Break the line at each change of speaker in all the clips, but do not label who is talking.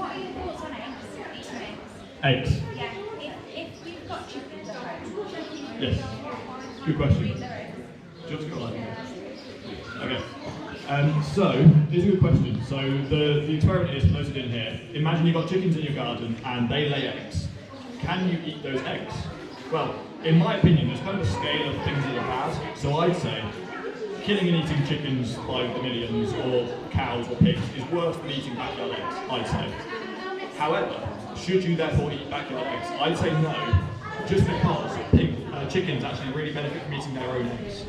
What are your thoughts on eggs? Eating eggs?
Eggs.
Yeah. If you've got chickens at home,
Yes. Good question.
eat their eggs.
Just go on. Okay. So, it's a good question. So, the experiment is, for those who didn't hear, imagine you've got chickens in your garden and they lay eggs. Can you eat those eggs? Well, in my opinion, there's kind of a scale of things that are bad. So I'd say killing and eating chickens by the millions, or cows or pigs, is worse than eating backyard eggs, I'd say. However, should you therefore eat backyard eggs? I'd say no, just because chickens actually really benefit from eating their own eggs.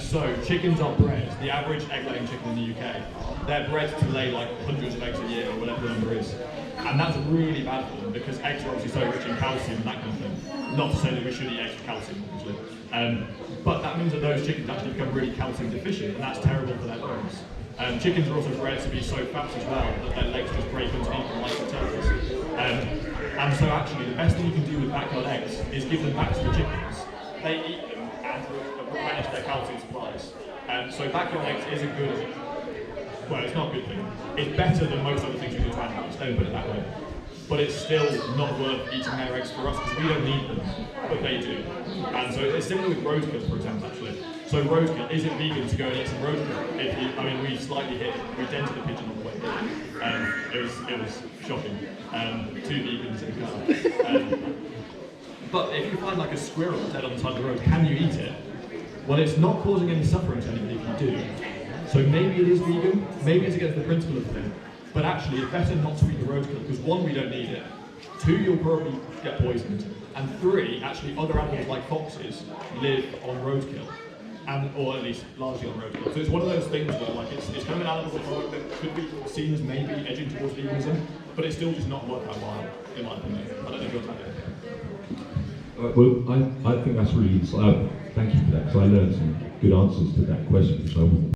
So chickens are bred, the average egg-laying chicken in the UK, they're bred to lay like hundreds of eggs a year, or whatever the number is. And that's really bad for them, because eggs are obviously so rich in calcium and that kind of thing. Not to say that we should eat eggs for calcium, obviously. But that means that those chickens actually become really calcium deficient, and that's terrible for their bones. Chickens are also bred to be so fat as well that their legs just break underneath them like the turtles. And so actually the best thing you can do with backyard eggs is give them back to the chickens. They eat them and replenish their calcium supplies. So backyard eggs is a good, well, it's not a good thing. It's better than most other things we do to animals, don't put it that way. But it's still not worth eating their eggs for us, because we don't need them, but they do. And so it's similar with roadkill, for example, actually. So roadkill, is it vegan to go and eat some roadkill? We slightly we dented the pigeon on the way here. It was shocking. 2 vegans in a car. But if you find like a squirrel dead on the side of the road, can you eat it? Well, it's not causing any suffering to anybody if you do. So maybe it is vegan, maybe it's against the principle of the thing. But actually, it's better not to eat the roadkill, because 1, we don't need it. 2, you'll probably get poisoned. And 3, actually, other animals like foxes live on roadkill, or at least largely on roadkill. So it's one of those things where, like, it's kind of an animal product that could be seen as maybe edging towards veganism, but it's still just not worth our while, in my opinion. I don't know if you're talking about it.
Well, I think that's really useful. Thank you for that, because I learned some good answers to that question, which I wouldn't